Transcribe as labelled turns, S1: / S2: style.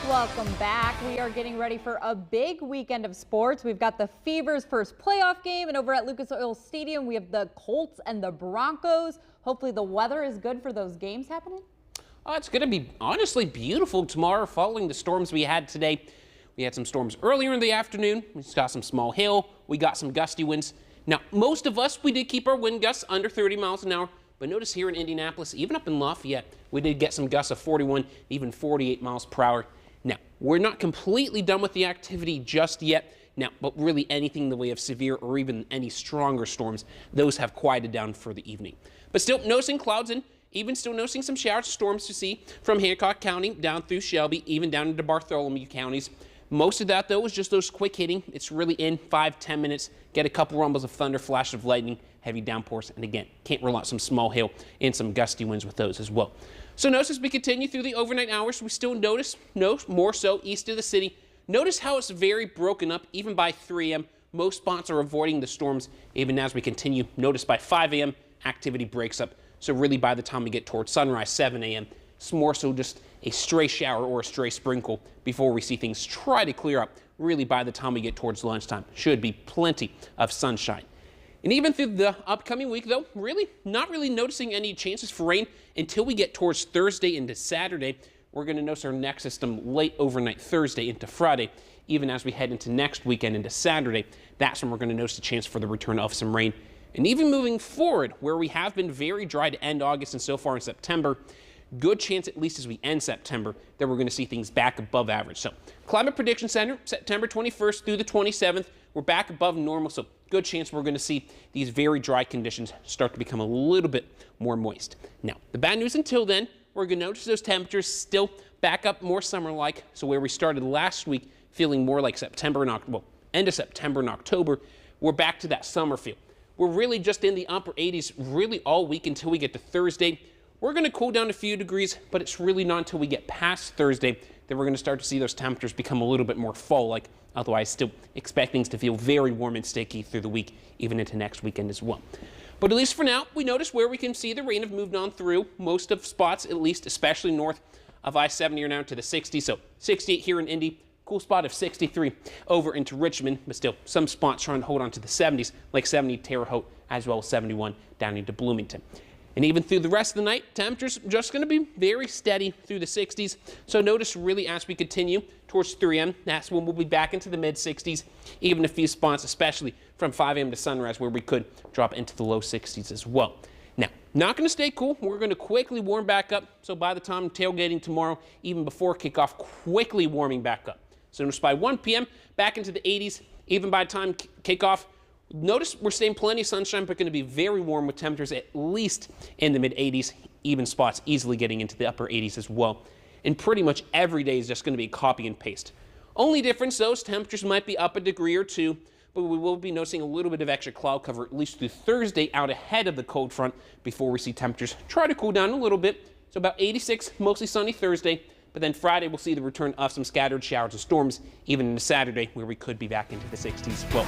S1: Welcome back. We are getting ready for a big weekend of sports. We've got the Fever's first playoff game, and over at Lucas Oil Stadium, we have the Colts and the Broncos. Hopefully the weather is good for those games happening.
S2: It's going to be honestly beautiful tomorrow following the storms we had today. We had some storms earlier in the afternoon. We just got some small hail. We got some gusty winds. Now, most of us, we did keep our wind gusts under 30 miles an hour. But notice here in Indianapolis, even up in Lafayette, we did get some gusts of 41, even 48 miles per hour. Now, we're not completely done with the activity just yet. Now, but really anything in the way of severe or even any stronger storms, those have quieted down for the evening. But still noticing clouds and even still noticing some showers, storms to see from Hancock County down through Shelby, even down into Bartholomew counties. Most of that, though, was just those quick hitting. It's really in 5-10 minutes. Get a couple rumbles of thunder, flash of lightning, heavy downpours, and again, can't rule out some small hail and some gusty winds with those as well. So notice as we continue through the overnight hours, we still notice more so east of the city. Notice how it's very broken up, even by 3 a.m. Most spots are avoiding the storms even as we continue. Notice by 5 a.m. activity breaks up. So really by the time we get towards sunrise, 7 a.m., it's more so just a stray shower or a stray sprinkle before we see things try to clear up. Really by the time we get towards lunchtime, should be plenty of sunshine. And even through the upcoming week, though, not really noticing any chances for rain until we get towards Thursday into Saturday. We're going to notice our next system late overnight Thursday into Friday. Even as we head into next weekend into Saturday, that's when we're going to notice a chance for the return of some rain. And even moving forward, where we have been very dry to end August and so far in September, good chance, at least as we end September, that we're going to see things back above average. So, Climate Prediction Center, September 21st through the 27th, we're back above normal. So, good chance we're going to see these very dry conditions start to become a little bit more moist. Now, the bad news until then, we're going to notice those temperatures still back up more summer-like. So, where we started last week feeling more like September and October, well, end of September and October, we're back to that summer feel. We're really just in the upper 80s really all week until we get to Thursday. We're going to cool down a few degrees, but it's really not until we get past Thursday that we're going to start to see those temperatures become a little bit more fall-like. Otherwise, still expect things to feel very warm and sticky through the week, even into next weekend as well. But at least for now, we notice where we can see the rain have moved on through most of spots, at least, especially north of I-70 or now to the 60s. So 68 here in Indy, cool spot of 63 over into Richmond, but still some spots trying to hold on to the 70s, like 70 Terre Haute, as well as 71 down into Bloomington. And even through the rest of the night, temperatures just going to be very steady through the 60s. So notice really as we continue towards 3 a.m., that's when we'll be back into the mid-60s, even a few spots, especially from 5 a.m. to sunrise, where we could drop into the low 60s as well. Now, not going to stay cool. We're going to quickly warm back up. So by the time tailgating tomorrow, even before kickoff, quickly warming back up. So notice by 1 p.m., back into the 80s, even by the time kickoff. Notice we're staying plenty of sunshine, but going to be very warm with temperatures at least in the mid-80s, even spots easily getting into the upper 80s as well. And pretty much every day is just going to be copy and paste. Only difference, those temperatures might be up a degree or two, but we will be noticing a little bit of extra cloud cover, at least through Thursday, out ahead of the cold front before we see temperatures try to cool down a little bit. So about 86, mostly sunny Thursday. But then Friday, we'll see the return of some scattered showers and storms, even into Saturday, where we could be back into the 60s. Well,